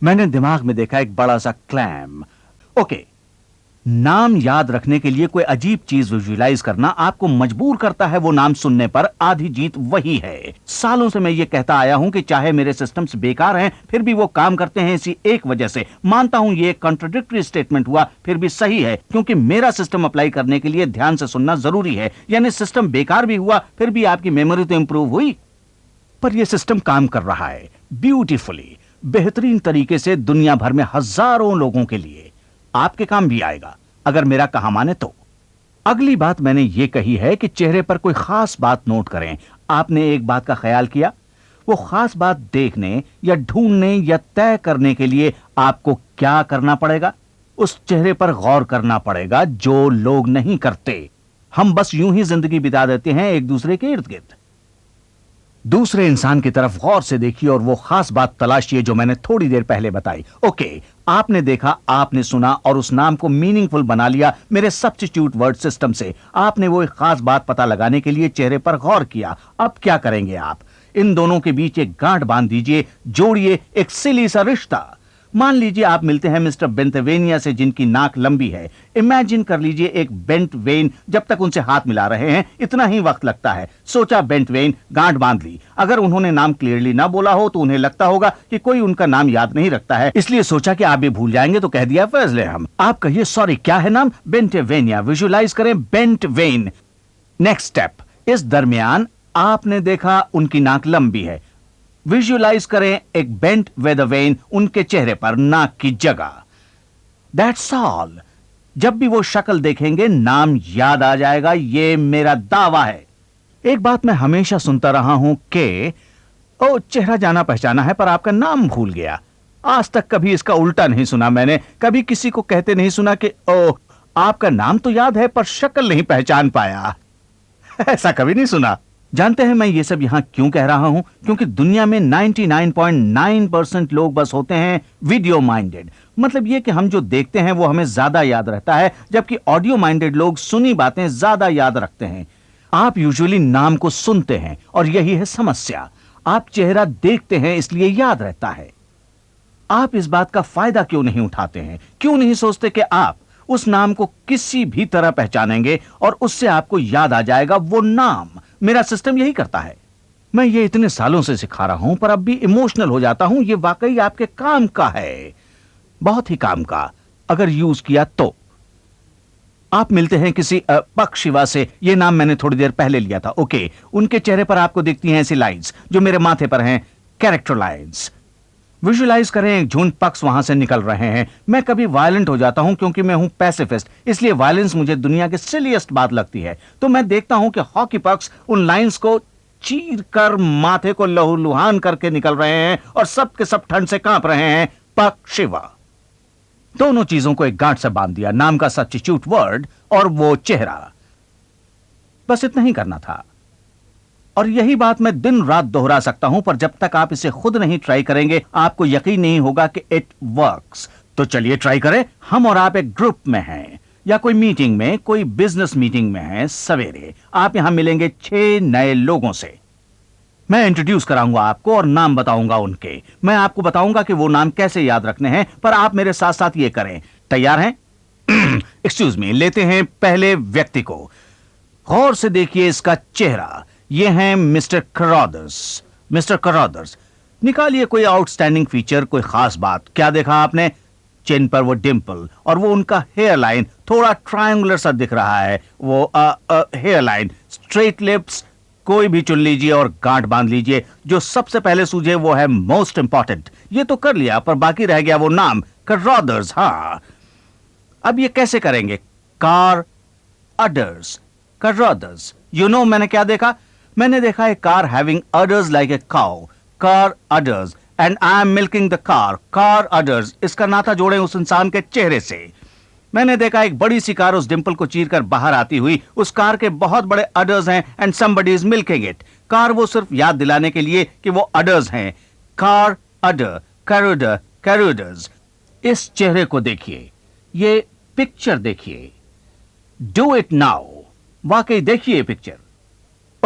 मैंने दिमाग में देखा एक बड़ा सा क्लैम। ओके, नाम याद रखने के लिए कोई अजीब चीज विजुअलाइज करना आपको मजबूर करता है। वो नाम सुनने पर आधी जीत वही है। सालों से मैं ये कहता आया हूं कि चाहे मेरे सिस्टम्स बेकार हैं, फिर भी वो काम करते हैं इसी एक वजह से। मानता हूं ये कॉन्ट्रडिक्टरी स्टेटमेंट हुआ, फिर भी सही है, क्योंकि मेरा सिस्टम अप्लाई करने के लिए ध्यान से सुनना जरूरी है। यानी सिस्टम बेकार भी हुआ, फिर भी आपकी मेमोरी तो इंप्रूव हुई। पर यह सिस्टम काम कर रहा है ब्यूटीफुली, बेहतरीन तरीके से, दुनिया भर में हजारों लोगों के लिए। आपके काम भी आएगा अगर मेरा कहा माने तो। अगली बात मैंने यह कही है कि चेहरे पर कोई खास बात नोट करें। आपने एक बात का ख्याल किया? वो खास बात देखने या ढूंढने या तय करने के लिए आपको क्या करना पड़ेगा? उस चेहरे पर गौर करना पड़ेगा जो लोग नहीं करते। हम बस यूं ही जिंदगी बिता देते हैं एक दूसरे के इर्द गिर्द। दूसरे इंसान की तरफ गौर से देखिए और वो खास बात तलाशिए जो मैंने थोड़ी देर पहले बताई। ओके, आपने देखा, आपने सुना और उस नाम को मीनिंगफुल बना लिया मेरे सब्स्टिट्यूट वर्ड सिस्टम से। आपने वो एक खास बात पता लगाने के लिए चेहरे पर गौर किया। अब क्या करेंगे आप? इन दोनों के बीच एक गांठ बांध दीजिए, जोड़िए एक सिली सा रिश्ता। मान लीजिए आप मिलते हैं मिस्टर बेंटवेनिया से जिनकी नाक लंबी है। इमेजिन कर लीजिए एक बेंट वेन। जब तक उनसे हाथ मिला रहे हैं इतना ही वक्त लगता है। सोचा बेंट वेन, गांठ बांध ली। अगर उन्होंने नाम क्लियरली ना बोला हो तो उन्हें लगता होगा कि कोई उनका नाम याद नहीं रखता है, इसलिए सोचा कि आप भी भूल जाएंगे तो कह दिया फैसले हम। आप कहिए सॉरी क्या है नाम? बेंटवेनिया। विजुअलाइज करें बेंट वेन। नेक्स्ट स्टेप, इस दरमियान आपने देखा उनकी नाक लंबी है। विजुअलाइज करें एक बेंट विद अ वेन उनके चेहरे पर, नाक की जगह। That's all. जब भी वो शक्ल देखेंगे नाम याद आ जाएगा, ये मेरा दावा है। एक बात मैं हमेशा सुनता रहा हूं कि ओ चेहरा जाना पहचाना है पर आपका नाम भूल गया। आज तक कभी इसका उल्टा नहीं सुना मैंने। कभी किसी को कहते नहीं सुना कि ओ आपका नाम तो याद है पर शक्ल नहीं पहचान पाया। ऐसा कभी नहीं सुना। जानते हैं मैं ये सब यहां क्यों कह रहा हूं? क्योंकि दुनिया में 99.9% लोग बस होते हैं वीडियो माइंडेड। मतलब ये कि हम जो देखते हैं वो हमें ज्यादा याद रहता है, जबकि ऑडियो माइंडेड लोग सुनी बातें ज्यादा याद रखते हैं। आप यूजुअली नाम को सुनते हैं और यही है समस्या। आप चेहरा देखते हैं इसलिए याद रहता है। आप इस बात का फायदा क्यों नहीं उठाते हैं? क्यों नहीं सोचते कि आप उस नाम को किसी भी तरह पहचानेंगे और उससे आपको याद आ जाएगा वो नाम? मेरा सिस्टम यही करता है। मैं ये इतने सालों से सिखा रहा हूं पर अब भी इमोशनल हो जाता हूं। ये वाकई आपके काम का है, बहुत ही काम का, अगर यूज किया तो। आप मिलते हैं किसी पक्षिवा से। ये नाम मैंने थोड़ी देर पहले लिया था। ओके, उनके चेहरे पर आपको दिखती हैं ऐसी लाइंस जो मेरे माथे पर हैं, कैरेक्टर लाइंस। विजुअलाइज करें एक झुंड पक्ष वहां से निकल रहे हैं। मैं कभी वायलेंट हो जाता हूं क्योंकि मैं हूं पैसिफिस्ट, इसलिए वायलेंस मुझे दुनिया की सिलिएस्ट बात लगती है। तो मैं देखता हूं कि हॉकी पक्ष उन लाइंस को चीर कर माथे को लहूलुहान करके निकल रहे हैं और सब के सब ठंड से कांप रहे हैं। पक्षिवा। दोनों चीजों को एक गांठ से बांध दिया, नाम का सब्स्टिट्यूट वर्ड और वो चेहरा। बस इतना ही करना था। और यही बात मैं दिन रात दोहरा सकता हूं, पर जब तक आप इसे खुद नहीं ट्राई करेंगे आपको यकीन नहीं होगा कि इट वर्क्स। तो चलिए ट्राई करें। हम और आप एक ग्रुप में हैं या कोई मीटिंग में, कोई बिजनेस मीटिंग में हैं। सवेरे आप यहां मिलेंगे 6 नए लोगों से। मैं इंट्रोड्यूस कराऊंगा आपको और नाम बताऊंगा उनके। मैं आपको बताऊंगा कि वो नाम कैसे याद रखने हैं, पर आप मेरे साथ साथ ये करें। तैयार हैं? एक्सक्यूज मी, लेते हैं पहले व्यक्ति को। गौर से देखिए इसका चेहरा। ये हैं मिस्टर कैरोथर्स। मिस्टर कैरोथर्स, निकालिए कोई आउटस्टैंडिंग फीचर, कोई खास बात। क्या देखा आपने? चिन पर वो डिंपल और वो उनका हेयर लाइन थोड़ा ट्रायंगुलर सा दिख रहा है। वो हेयर लाइन, स्ट्रेट लिप्स। कोई भी चुन लीजिए और गांठ बांध लीजिए। जो सबसे पहले सूझे वो है मोस्ट इंपॉर्टेंट। ये तो कर लिया पर बाकी रह गया वो नाम, कैरोथर्स। हाँ, अब ये कैसे करेंगे? Car udders, Carothers. You know मैंने क्या देखा? मैंने देखा एक car having udders like a cow, car udders, and I am milking the car, car udders. इसका नाता जोड़ें उस इंसान के चेहरे से। मैंने देखा एक बड़ी सी कार उस डिंपल को चीरकर बाहर आती हुई। उस कार के बहुत बड़े अडर्स हैं and somebody is milking it. Car वो सिर्फ याद दिलाने के लिए कि वो अडर्स हैं। कार अडर, कैरोडर, कैरोडर्स। इस चेहरे को देखिए, ये पिक्चर देखिए। Do it now. वाकई देखिए पिक्चर।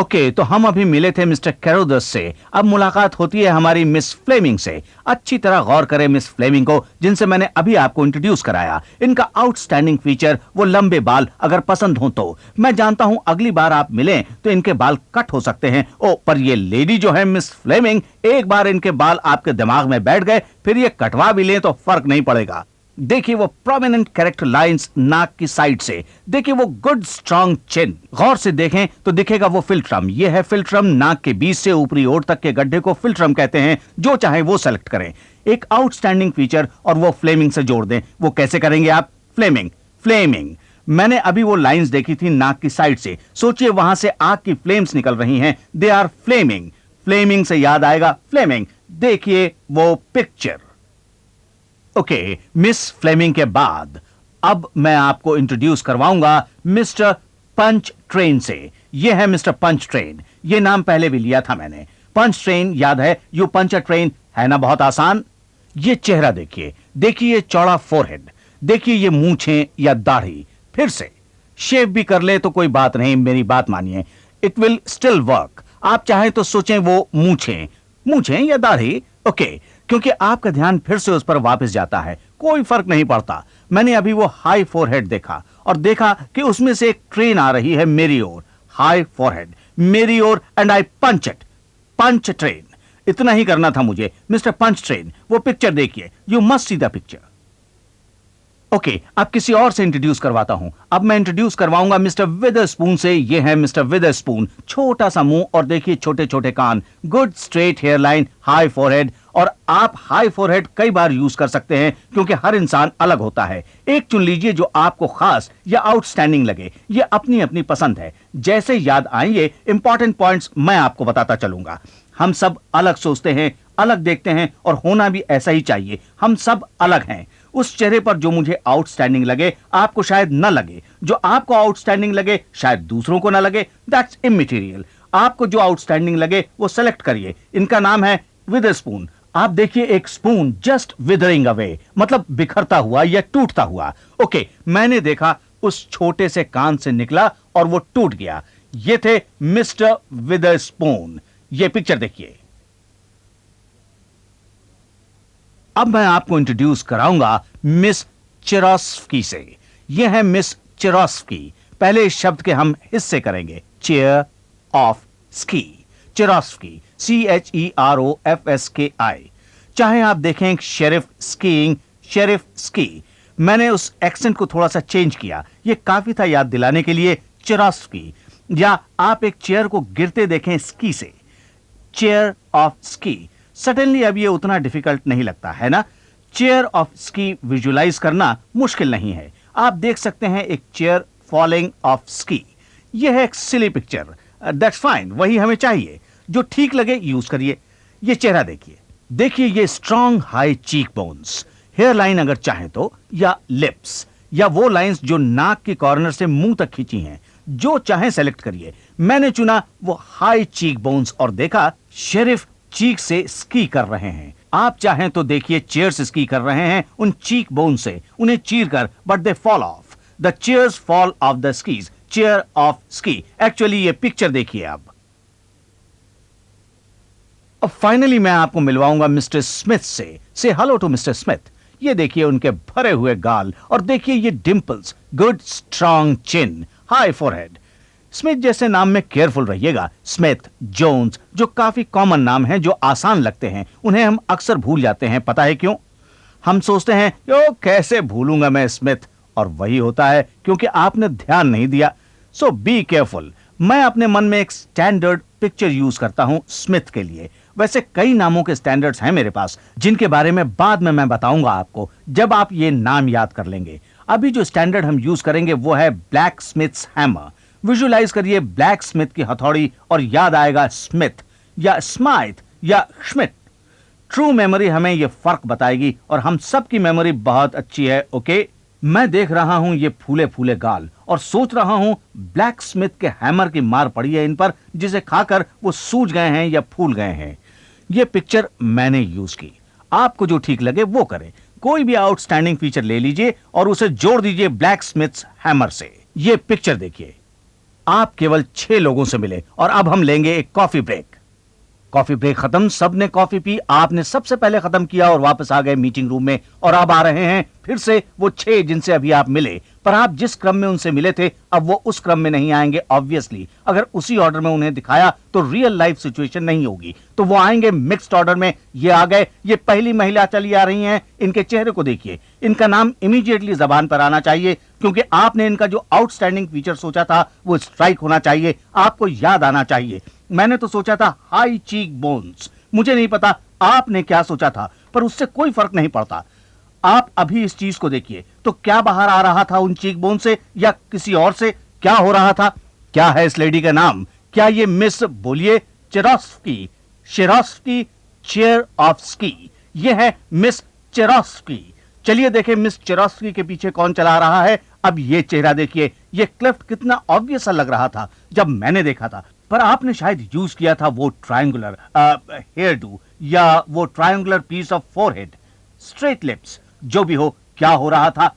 ओके, तो हम अभी मिले थे मिस्टर कैरोदस से, अब मुलाकात होती है हमारी मिस फ्लेमिंग से। अच्छी तरह गौर करें मिस फ्लेमिंग को, जिनसे मैंने अभी आपको इंट्रोड्यूस कराया। इनका आउटस्टैंडिंग फीचर वो लंबे बाल, अगर पसंद हो तो। मैं जानता हूं अगली बार आप मिलें तो इनके बाल कट हो सकते हैं। ओ, पर ये लेडी जो है मिस फ्लेमिंग, एक बार इनके बाल आपके दिमाग में बैठ गए, फिर ये कटवा भी लें तो फर्क नहीं पड़ेगा। देखिए वो प्रोमिनेंट कैरेक्टर लाइंस नाक की साइड से, देखिए वो गुड स्ट्रांग चिन, गौर से देखें तो दिखेगा वो फिल्ट्रम। ये है फिल्ट्रम, नाक के बीच से ऊपरी ओर तक के गड्ढे को फिल्ट्रम कहते हैं। जो चाहे वो सेलेक्ट करें। एक आउटस्टैंडिंग फीचर और वो फ्लेमिंग से जोड़ दें। वो कैसे करेंगे आप? Fleming, Fleming. मैंने अभी वो लाइंस देखी थी नाक की साइड से, सोचिए वहां से आग की फ्लेम्स निकल रही हैं, दे आर फ्लेमिंग। फ्लेमिंग से याद आएगा फ्लेमिंग, देखिए वो पिक्चर। ओके, मिस फ्लेमिंग के बाद अब मैं आपको इंट्रोड्यूस करवाऊंगा मिस्टर पंच ट्रेन से। यह है मिस्टर पंच ट्रेन, यह नाम पहले भी लिया था मैंने। पंच ट्रेन याद है? यू पंच अ ट्रेन, है ना बहुत आसान। ये चेहरा देखिए, देखिए ये चौड़ा फोरहेड, देखिए ये मूंछें या दाढ़ी। फिर से शेव भी कर ले तो कोई बात नहीं, मेरी बात मानिए, इट विल स्टिल वर्क। आप चाहें तो सोचें वो मूंछें, मूंछें या दाढ़ी, ओके, क्योंकि आपका ध्यान फिर से उस पर वापस जाता है, कोई फर्क नहीं पड़ता। मैंने अभी वो हाई फोरहेड देखा और देखा कि उसमें से एक ट्रेन आ रही है मेरी ओर। हाई फोरहेड मेरी ओर and I punch it, punch train. इतना ही करना था मुझे मिस्टर पंच ट्रेन। वो पिक्चर देखिए, you must see the picture. Okay, अब किसी और से इंट्रोड्यूस करवाता हूं। अब मैं इंट्रोड्यूस करवाऊंगा मिस्टर विदरस्पून से। ये है मिस्टर विदरस्पून, छोटा सा मुंह और देखिए छोटे छोटे कान, good straight hairline, high forehead. और आप हाई फोरहेड कई बार यूज कर सकते हैं क्योंकि हर इंसान अलग होता है। एक चुन लीजिए जो आपको खास या आउटस्टैंडिंग लगे, ये अपनी अपनी पसंद है। जैसे याद आएंगे इंपॉर्टेंट पॉइंट्स मैं आपको बताता चलूंगा। हम सब अलग सोचते हैं, अलग देखते हैं और होना भी ऐसा ही चाहिए। हम सब अलग हैं। उस चेहरे पर जो मुझे आउटस्टैंडिंग लगे आपको शायद न लगे, जो आपको आउटस्टैंडिंग लगे शायद दूसरों को न लगे, दैट्स इमैटेरियल। आपको जो आउटस्टैंडिंग लगे वो सेलेक्ट करिए। इनका नाम है विदरस्पून। आप देखिए एक स्पून जस्ट विदरिंग अवे, मतलब बिखरता हुआ या टूटता हुआ। ओके, मैंने देखा उस छोटे से कान से निकला और वो टूट गया। ये थे मिस्टर विदरस्पून। ये पिक्चर देखिए। अब मैं आपको इंट्रोड्यूस कराऊंगा मिस चेरोस्की से। यह है मिस चेरोस्की। पहले इस शब्द के हम हिस्से करेंगे, चेयर ऑफ स्की, चेरोस्की, CHEROFSKI। चाहे आप देखें शेरिफ स्कीइंग, शेरिफ स्की। मैंने उस एक्सेंट को थोड़ा सा चेंज किया, यह काफी था याद दिलाने के लिए, चेरोस्की। या आप एक चेयर को गिरते देखें स्की से, चेयर ऑफ स्की। सडनली अब ये उतना डिफिकल्ट नहीं लगता है ना। चेयर ऑफ स्की विजुलाइज करना मुश्किल नहीं है। आप देख सकते हैं एक चेयर फॉलिंग ऑफ स्की। यह है एक सिली पिक्चर, दैट्स फाइन, वही हमें चाहिए। जो ठीक लगे यूज करिए। ये चेहरा देखिए, देखिए ये strong high cheek bones, hair line अगर चाहे तो, या लिप्स, या वो लाइंस जो नाक की कॉर्नर से मुंह तक खींची हैं। जो चाहे सेलेक्ट करिए। मैंने चुना वो हाई चीक बोन्स और देखा शेरिफ चीक से स्की कर रहे हैं। आप चाहें तो देखिए चेयर से स्की कर रहे हैं उन चीक बोन से, उन्हें चीर कर, but they fall of. The chairs fall of the skis, chair of ski. Actually ये पिक्चर देखिए। अब फाइनली मैं आपको मिलवाऊंगा मिस्टर स्मिथ से हेलो टू मिस्टर स्मिथ। ये देखिए उनके भरे हुए गाल और देखिए ये डिंपल्स, गुड स्ट्रॉन्ग चिन, हाई फोरहेड। स्मिथ जैसे नाम में केयरफुल रहिएगा। स्मिथ, जोन्स, जो काफी कॉमन नाम हैं, जो आसान लगते हैं, उन्हें हम अक्सर भूल जाते हैं। पता है क्यों? हम सोचते हैं यो कैसे भूलूंगा मैं स्मिथ, और वही होता है क्योंकि आपने ध्यान नहीं दिया। सो बी केयरफुल। मैं अपने मन में एक स्टैंडर्ड पिक्चर यूज करता हूं स्मिथ के लिए। वैसे कई नामों के स्टैंडर्ड्स हैं मेरे पास, जिनके बारे में बाद में मैं बताऊंगा आपको, जब आप ये नाम याद कर लेंगे। अभी जो स्टैंडर्ड हम यूज करेंगे वो है ब्लैक स्मिथ्स हैमर। विजुलाइज करिए ब्लैक स्मिथ की हथौड़ी और याद आएगा स्मिथ या स्माइथ या श्मिट। ट्रू मेमोरी हमें यह फर्क बताएगी और हम सबकी मेमोरी बहुत अच्छी है। ओके, मैं देख रहा हूं ये फूले फूले गाल और सोच रहा हूं ब्लैक स्मिथ के हैमर की मार पड़ी है इन पर, जिसे खाकर वो सूज गए हैं या फूल गए हैं। ये पिक्चर मैंने यूज की। आपको जो ठीक लगे वो करें। कोई भी आउटस्टैंडिंग फीचर ले लीजिए और उसे जोड़ दीजिए ब्लैक स्मिथ्स हैमर से। ये पिक्चर देखिए। आप केवल 6 लोगों से मिले और अब हम लेंगे एक कॉफी ब्रेक। कॉफी ब्रेक खत्म, सबने कॉफी पी, आपने सबसे पहले खत्म किया और वापस आ गए मीटिंग रूम में, और अब आ रहे हैं फिर से वो 6 जिनसे अभी आप मिले, पर आप जिस क्रम में उनसे मिले थे अब वो उस क्रम में नहीं आएंगे। ऑब्वियसली अगर उसी ऑर्डर में उन्हें दिखाया तो रियल लाइफ सिचुएशन नहीं होगी, तो वो आएंगे मिक्स्ड ऑर्डर में। ये आ गए, ये पहली महिला चली आ रही हैं, इनके चेहरे को देखिए, इनका नाम इमीडिएटली जबान पर आना चाहिए, क्योंकि आपने इनका जो आउटस्टैंडिंग फीचर सोचा था वो स्ट्राइक होना चाहिए, आपको याद आना चाहिए। मैंने तो सोचा था हाई चीक बोन्स, मुझे नहीं पता आपने क्या सोचा था, पर उससे कोई फर्क नहीं पड़ता। आप अभी इस चीज को देखिए, तो क्या बाहर आ रहा था उन चीक बोन से या किसी और से? क्या हो रहा था? क्या है इस लेडी का नाम? क्या ये मिस, बोलिए, चेरोस्की, शेरोस्की, चेरोस्की, ये है मिस चेरोस्की। चलिए देखें मिस चेरोस्की के पीछे कौन चला रहा है। अब ये चेहरा देखिए, ये क्लिफ्ट कितना ऑब्वियस सा लग रहा था जब मैंने देखा था, पर आपने शायद यूज किया था वो ट्रायंगुलर हेयर डू या वो triangular piece of forehead, straight lips, जो भी हो। क्या हो रहा था?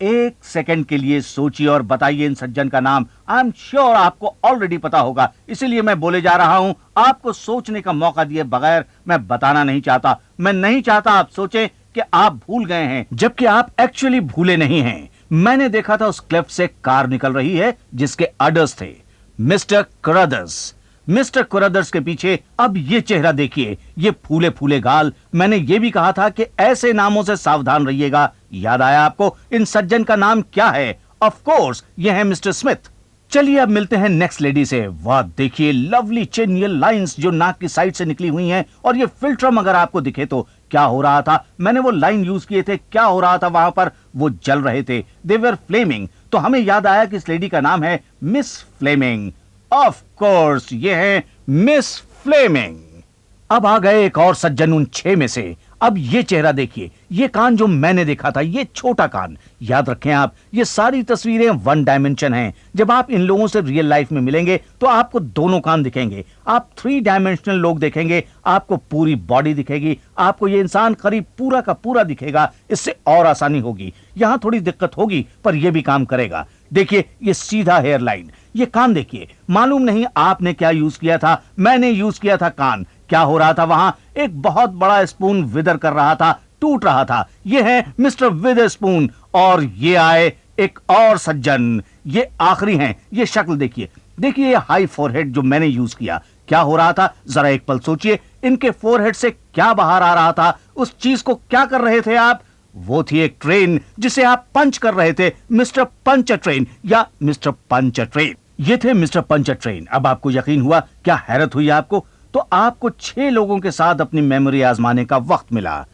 एक सेकंड के लिए सोचिए और बताइए इन सज्जन का नाम। आई एम श्योर आपको ऑलरेडी पता होगा, इसीलिए मैं बोले जा रहा हूं। आपको सोचने का मौका दिए बगैर मैं बताना नहीं चाहता। मैं नहीं चाहता आप सोचें कि आप भूल गए हैं, जबकि आप एक्चुअली भूले नहीं हैं। मैंने देखा था उस क्लिफ से कार निकल रही है जिसके अडर्स थे मिस्टर करदर्स। मिस्टर करदर्स के पीछे अब ये चेहरा देखिए, ये फूले फूले गाल। मैंने ये भी कहा था कि ऐसे नामों से सावधान रहिएगा। याद आया आपको इन सज्जन का नाम क्या है? ऑफ कोर्स ये है मिस्टर स्मिथ। चलिए अब मिलते हैं नेक्स्ट लेडी से। वाह देखिए, लवली चिन, ये लाइंस जो नाक की साइड से निकली हुई हैं, और ये फिल्ट्रम अगर आपको दिखे तो क्या हो रहा था? मैंने वो लाइन यूज किए थे, क्या हो रहा था वहां पर? वो जल रहे थे, दे वर फ्लेमिंग। तो हमें याद आया कि इस लेडी का नाम है मिस फ्लेमिंग। ऑफ कोर्स ये है मिस फ्लेमिंग। अब आ गए एक और सज्जन उन 6 में से। अब ये चेहरा देखिए, ये कान जो मैंने देखा था, ये छोटा कान। याद रखें आप, ये सारी तस्वीरें 1 डायमेंशन हैं। जब आप इन लोगों से रियल लाइफ में मिलेंगे तो आपको दोनों कान दिखेंगे। आप 3 डायमेंशनल लोग देखेंगे, आपको पूरी बॉडी दिखेगी, आपको ये इंसान करीब पूरा का पूरा दिखेगा। इससे और आसानी होगी। यहां थोड़ी दिक्कत होगी पर यह भी काम करेगा। देखिए ये सीधा हेयर लाइन, ये कान देखिए। मालूम नहीं आपने क्या यूज किया था, मैंने यूज किया था कान। क्या हो रहा था वहां? एक बहुत बड़ा स्पून विदर कर रहा था, टूट रहा था। ये है मिस्टर विदर स्पून। और ये आए एक और सज्जन, ये आखिरी हैं। ये शक्ल देखिए, देखिए ये हाई फोरहेड जो मैंने यूज किया। क्या हो रहा था जरा एक पल सोचिए, इनके फोरहेड से क्या बाहर आ रहा था? उस चीज को क्या कर रहे थे आप? वो थी एक ट्रेन जिसे आप पंच कर रहे थे, मिस्टर पंचर ट्रेन या मिस्टर पंचर ट्रेन। ये थे मिस्टर पंचर ट्रेन। अब आपको यकीन हुआ? क्या हैरत हुई आपको? तो आपको 6 लोगों के साथ अपनी मेमोरी आजमाने का वक्त मिला।